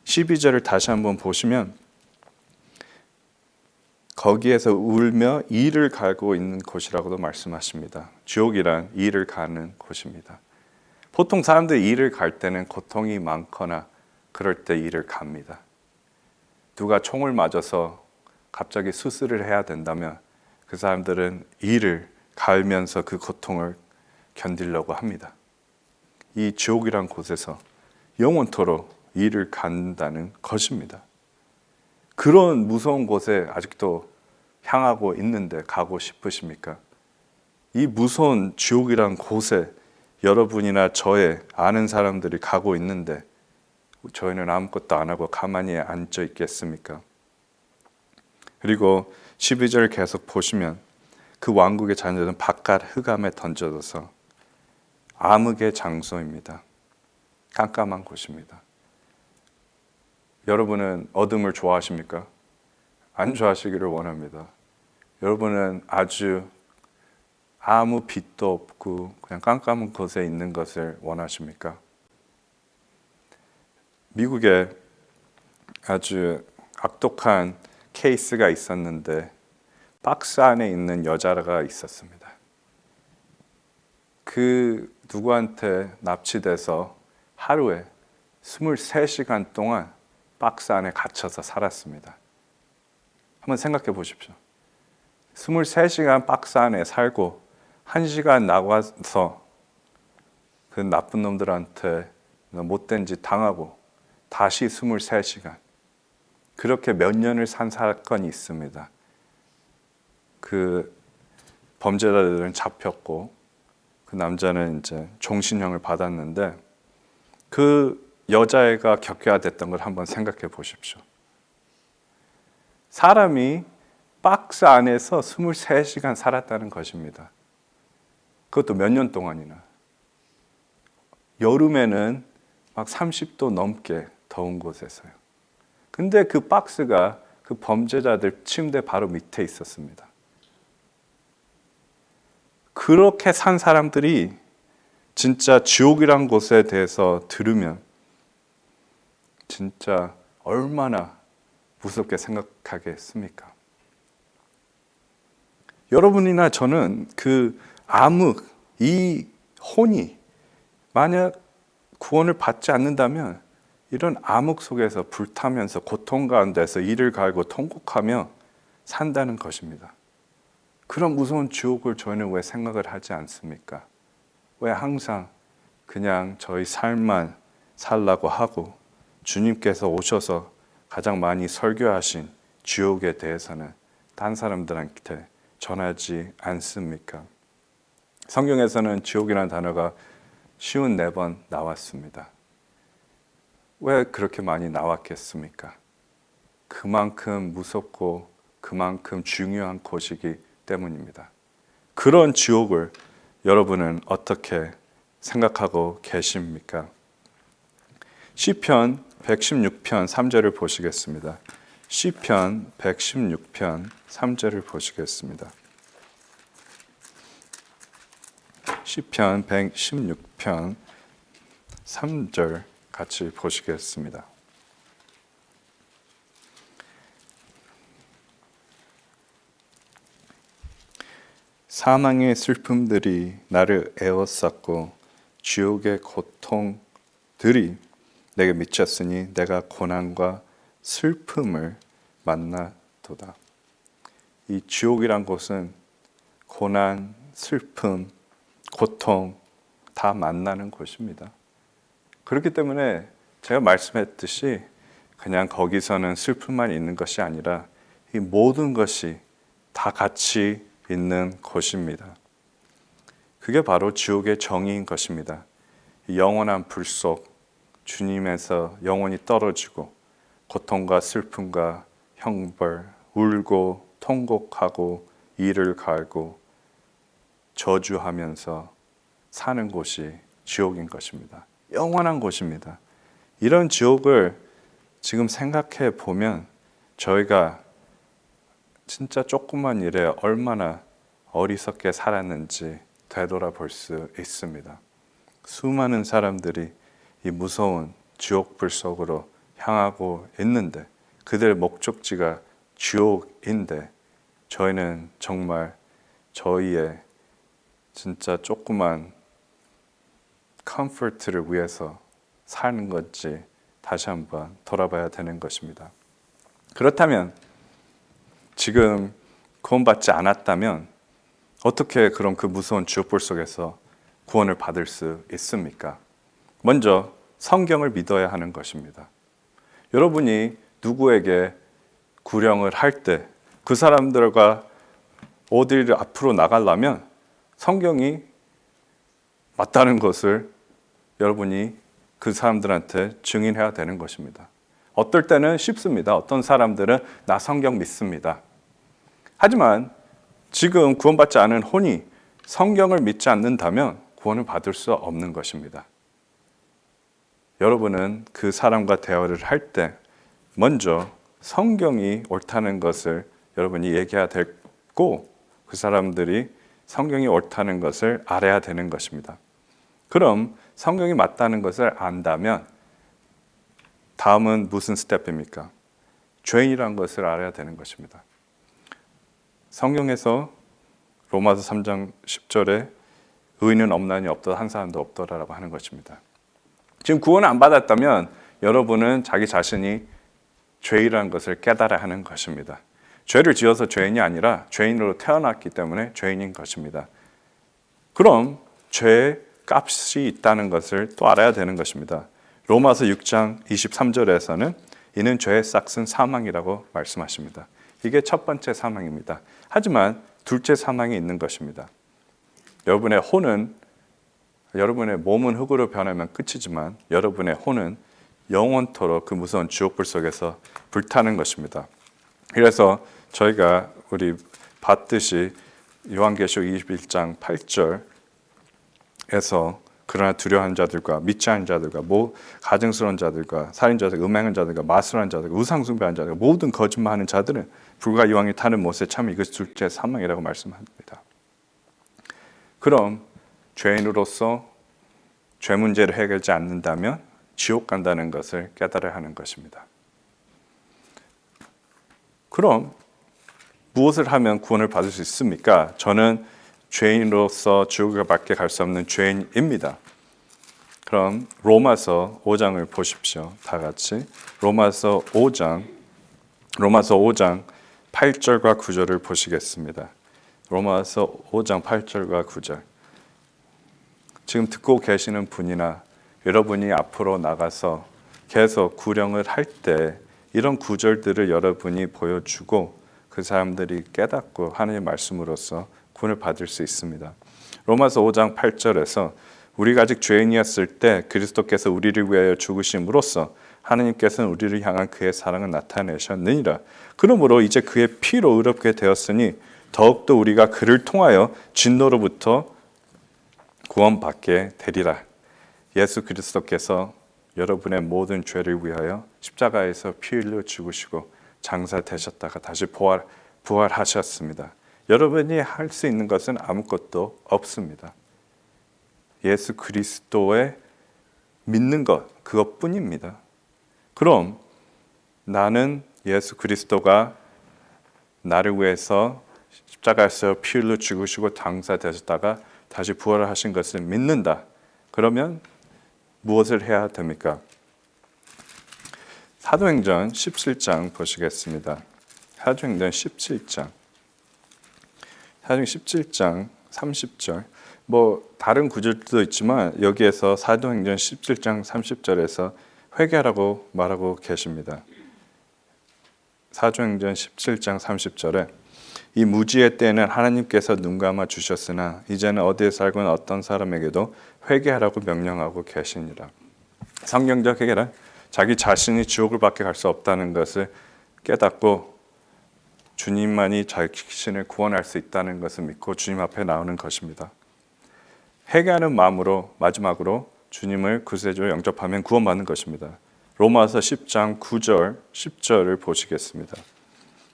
12절을 다시 한번 보시면 거기에서 울며 이를 갈고 있는 곳이라고도 말씀하십니다. 지옥이란 이를 가는 곳입니다. 보통 사람들이 이를 갈 때는 고통이 많거나 그럴 때 이를 갑니다. 누가 총을 맞아서 갑자기 수술을 해야 된다면 그 사람들은 이를 갈면서 그 고통을 견디려고 합니다. 이 지옥이란 곳에서 영원토록 이를 간다는 것입니다. 그런 무서운 곳에 아직도 향하고 있는데 가고 싶으십니까? 이 무서운 지옥이란 곳에 여러분이나 저의 아는 사람들이 가고 있는데 저희는 아무것도 안 하고 가만히 앉아 있겠습니까? 그리고 12절 계속 보시면 그 왕국의 자녀들은 바깥 흑암에 던져져서 암흑의 장소입니다. 깜깜한 곳입니다. 여러분은 어둠을 좋아하십니까? 안 좋아하시기를 원합니다. 여러분은 아주 아무 빛도 없고 그냥 깜깜한 곳에 있는 것을 원하십니까? 미국의 아주 악독한 케이스가 있었는데 박스 안에 있는 여자가 있었습니다. 그 누구한테 납치돼서 하루에 23시간 동안 박스 안에 갇혀서 살았습니다. 한번 생각해 보십시오. 23시간 박스 안에 살고 1시간 나와서 그 나쁜 놈들한테 못된 짓 당하고 다시 23시간. 그렇게 몇 년을 산 사건이 있습니다. 그 범죄자들은 잡혔고 그 남자는 이제 종신형을 받았는데 그 여자애가 겪어야 됐던 걸 한번 생각해 보십시오. 사람이 박스 안에서 23시간 살았다는 것입니다. 그것도 몇 년 동안이나. 여름에는 막 30도 넘게 더운 곳에서요. 근데 그 박스가 그 범죄자들 침대 바로 밑에 있었습니다. 그렇게 산 사람들이 진짜 지옥이란 곳에 대해서 들으면 진짜 얼마나 무섭게 생각하겠습니까? 여러분이나 저는 그 암흑, 이 혼이 만약 구원을 받지 않는다면 이런 암흑 속에서 불타면서 고통 가운데서 이를 갈고 통곡하며 산다는 것입니다. 그런 무서운 지옥을 저희는 왜 생각을 하지 않습니까? 왜 항상 그냥 저희 삶만 살라고 하고 주님께서 오셔서 가장 많이 설교하신 지옥에 대해서는 딴 사람들한테 전하지 않습니까? 성경에서는 지옥이라는 단어가 54번 나왔습니다. 왜 그렇게 많이 나왔겠습니까? 그만큼 무섭고 그만큼 중요한 곳이기 때문입니다. 그런 지옥을 여러분은 어떻게 생각하고 계십니까? 시편 116편 3절을 보시겠습니다. 시편 116편 3절을 보시겠습니다. 시편 116편 3절 같이 보시겠습니다. 사망의 슬픔들이 나를 에워쌌고 지옥의 고통들이 내게 미쳤으니 내가 고난과 슬픔을 만나도다. 이 지옥이란 곳은 고난, 슬픔, 고통 다 만나는 곳입니다. 그렇기 때문에 제가 말씀했듯이 그냥 거기서는 슬픔만 있는 것이 아니라 이 모든 것이 다 같이 있는 곳입니다. 그게 바로 지옥의 정의인 것입니다. 영원한 불 속 주님에서 영원히 떨어지고 고통과 슬픔과 형벌, 울고 통곡하고 이를 갈고 저주하면서 사는 곳이 지옥인 것입니다. 영원한 곳입니다. 이런 지옥을 지금 생각해 보면 저희가 진짜 조그만 일에 얼마나 어리석게 살았는지 되돌아볼 수 있습니다. 수많은 사람들이 이 무서운 지옥불 속으로 향하고 있는데 그들 목적지가 지옥인데 저희는 정말 저희의 진짜 조그만 컴포트를 위해서 사는 건지 다시 한번 돌아봐야 되는 것입니다. 그렇다면 지금 구원받지 않았다면 어떻게 그런 그 무서운 지옥불 속에서 구원을 받을 수 있습니까? 먼저 성경을 믿어야 하는 것입니다. 여러분이 누구에게 구령을 할 때 그 사람들과 어디를 앞으로 나가려면 성경이 맞다는 것을 여러분이 그 사람들한테 증인해야 되는 것입니다. 어떨 때는 쉽습니다. 어떤 사람들은 나 성경 믿습니다. 하지만 지금 구원받지 않은 혼이 성경을 믿지 않는다면 구원을 받을 수 없는 것입니다. 여러분은 그 사람과 대화를 할 때 먼저 성경이 옳다는 것을 여러분이 얘기해야 되고 그 사람들이 성경이 옳다는 것을 알아야 되는 것입니다. 그럼 성경이 맞다는 것을 안다면 다음은 무슨 스텝입니까? 죄인이라는 것을 알아야 되는 것입니다. 성경에서 로마서 3장 10절에 의인은 없나니 없더라 한 사람도 없더라라고 하는 것입니다. 지금 구원을 안 받았다면 여러분은 자기 자신이 죄인이라는 것을 깨달아야 하는 것입니다. 죄를 지어서 죄인이 아니라 죄인으로 태어났기 때문에 죄인인 것입니다. 그럼 죄의 값이 있다는 것을 또 알아야 되는 것입니다. 로마서 6장 23절에서는 이는 죄의 싹은 사망이라고 말씀하십니다. 이게 첫 번째 사망입니다. 하지만 둘째 사망이 있는 것입니다. 여러분의 혼은, 여러분의 몸은 흙으로 변하면 끝이지만 여러분의 혼은 영원토록 그 무서운 지옥불 속에서 불타는 것입니다. 그래서 저희가 우리 봤듯이 요한계시록 21장 8절에서 그러나 두려워하는 자들과 믿지 않는 자들과 가증스러운 자들과 살인자들과 음행한 자들과 마술하는 자들과 우상숭배하는 자들과 모든 거짓말하는 자들은 불과 이왕이 타는 못에 참 이것이 둘째 사망이라고 말씀합니다. 그럼 죄인으로서 죄 문제를 해결하지 않는다면 지옥 간다는 것을 깨달아야 하는 것입니다. 그럼 무엇을 하면 구원을 받을 수 있습니까? 저는 죄인으로서 지옥에 밖에 갈 수 없는 죄인입니다. 그럼 로마서 5장을 보십시오. 다 같이 로마서 5장 8절과 9절을 보시겠습니다. 로마서 5장 8절과 9절. 지금 듣고 계시는 분이나 여러분이 앞으로 나가서 계속 구령을 할 때 이런 구절들을 여러분이 보여주고 그 사람들이 깨닫고 하나님의 말씀으로써 구원을 받을 수 있습니다. 로마서 5장 8절에서 우리가 아직 죄인이었을 때 그리스도께서 우리를 위하여 죽으심으로써 하나님께서는 우리를 향한 그의 사랑을 나타내셨느니라. 그러므로 이제 그의 피로 의롭게 되었으니 더욱더 우리가 그를 통하여 진노로부터 구원받게 되리라. 예수 그리스도께서 여러분의 모든 죄를 위하여 십자가에서 피 흘려 죽으시고 장사되셨다가 다시 부활하셨습니다. 여러분이 할 수 있는 것은 아무것도 없습니다. 예수 그리스도에 믿는 것, 그것뿐입니다. 그럼 나는 예수 그리스도가 나를 위해서 십자가에서 피 흘려 죽으시고 장사되셨다가 다시 부활하신 것을 믿는다. 그러면 무엇을 해야 됩니까? 사도행전 17장 보시겠습니다. 사도행전 17장 30절. 다른 구절도 있지만 여기에서 사도행전 17장 30절에서 회개하라고 말하고 계십니다. 사도행전 17장 30절에 이 무지의 때에는 하나님께서 눈 감아 주셨으나 이제는 어디에 살건 어떤 사람에게도 회개하라고 명령하고 계시니라. 성경적 회개란 자기 자신이 지옥을 밖에 갈 수 없다는 것을 깨닫고 주님만이 자신을 구원할 수 있다는 것을 믿고 주님 앞에 나오는 것입니다. 회개하는 마음으로 마지막으로 주님을 구세주로 영접하면 구원받는 것입니다. 로마서 10장 9절 10절을 보시겠습니다.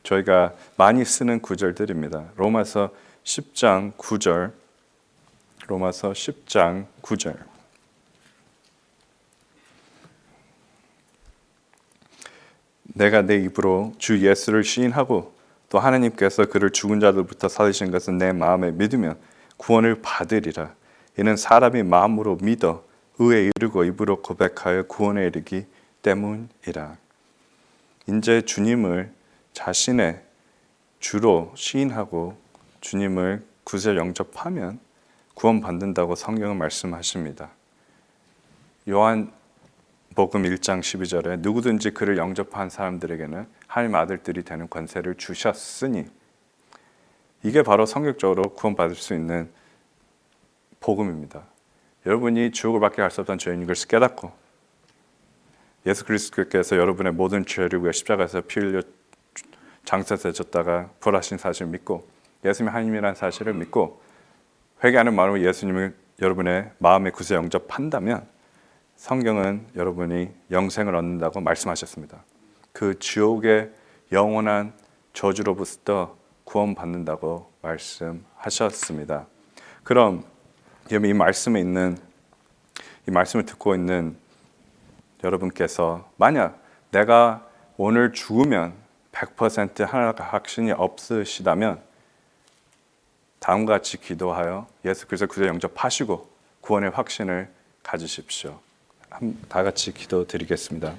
저희가 많이 쓰는 구절들입니다. 로마서 10장 9절 내가 내 입으로 주 예수를 시인하고 또 하나님께서 그를 죽은 자들부터 살리신 것은 내 마음에 믿으면 구원을 받으리라. 이는 사람이 마음으로 믿어 의에 이르고 입으로 고백하여 구원에 이르기 때문이라. 이제 주님을 자신의 주로 시인하고 주님을 구세 영접하면 구원받는다고 성경은 말씀하십니다. 요한복음 1장 12절에 누구든지 그를 영접한 사람들에게는 하나님 아들들이 되는 권세를 주셨으니, 이게 바로 성격적으로 구원받을 수 있는 복음입니다. 여러분이 지옥을 밖에 갈 수 없다는 죄인 것을 깨닫고 예수 그리스도께서 여러분의 모든 죄를 위해 십자가에서 피 흘려 장사되셨다가 부활하신 사실을 믿고 예수님이 하나님이라는 사실을 믿고 회개하는 마음으로 예수님을 여러분의 마음의 구세 영접한다면 성경은 여러분이 영생을 얻는다고 말씀하셨습니다. 그 지옥의 영원한 저주로부터 구원받는다고 말씀하셨습니다. 그럼 이 말씀을 듣고 있는 여러분께서 만약 내가 오늘 죽으면 100% 하나가 확신이 없으시다면 다음과 같이 기도하여 예수 그리스도 구주 영접하시고 구원의 확신을 가지십시오. 다 같이 기도드리겠습니다.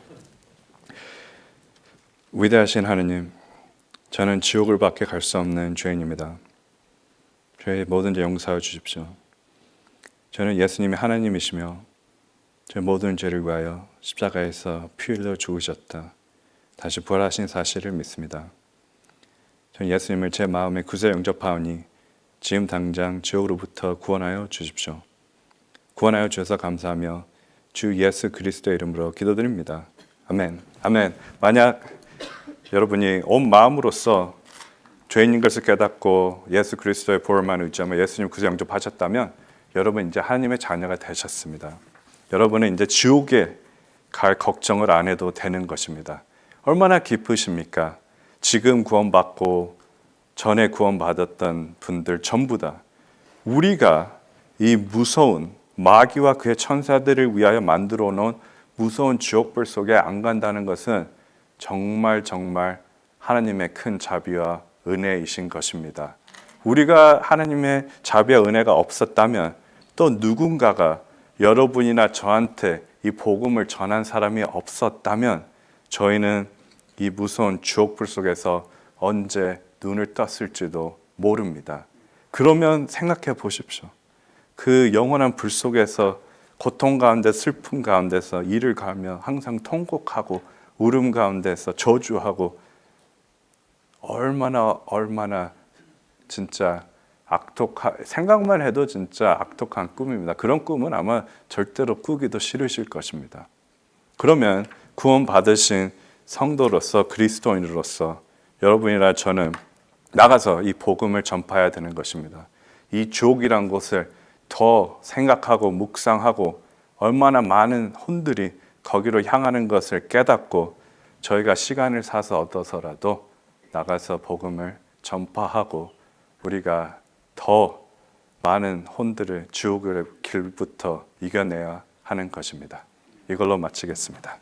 위대하신 하느님, 저는 지옥을 밖에 갈 수 없는 죄인입니다. 죄의 모든 죄 용서하여 주십시오. 저는 예수님이 하나님이시며 제 모든 죄를 위하여 십자가에서 피 흘려 죽으셨다. 다시 부활하신 사실을 믿습니다. 저는 예수님을 제 마음에 구주 영접하오니 지금 당장 지옥으로부터 구원하여 주십시오. 구원하여 주셔서 감사하며 주 예수 그리스도의 이름으로 기도드립니다. 아멘. 아멘. 만약 여러분이 온 마음으로써 죄인인 것을 깨닫고 예수 그리스도의 보혈만 의지하며 예수님 구주 영접하셨다면 여러분 이제 하나님의 자녀가 되셨습니다. 여러분은 이제 지옥에 갈 걱정을 안 해도 되는 것입니다. 얼마나 기쁘십니까? 지금 구원받고 전에 구원받았던 분들 전부 다 우리가 이 무서운 마귀와 그의 천사들을 위하여 만들어 놓은 무서운 지옥불 속에 안 간다는 것은 정말 하나님의 큰 자비와 은혜이신 것입니다. 우리가 하나님의 자비와 은혜가 없었다면 또 누군가가 여러분이나 저한테 이 복음을 전한 사람이 없었다면 저희는 이 무서운 지옥불 속에서 언제 눈을 떴을지도 모릅니다. 그러면 생각해 보십시오. 그 영원한 불 속에서 고통 가운데 슬픔 가운데서 이를 가며 항상 통곡하고 울음 가운데서 저주하고 얼마나 진짜 생각만 해도 진짜 악독한 꿈입니다. 그런 꿈은 아마 절대로 꾸기도 싫으실 것입니다. 그러면 구원 받으신 성도로서 그리스도인으로서 여러분이나 저는 나가서 이 복음을 전파해야 되는 것입니다. 이 지옥이란 곳을 더 생각하고 묵상하고 얼마나 많은 혼들이 거기로 향하는 것을 깨닫고 저희가 시간을 사서 얻어서라도 나가서 복음을 전파하고 우리가 더 많은 혼들을 지옥의 길부터 이겨내야 하는 것입니다. 이걸로 마치겠습니다.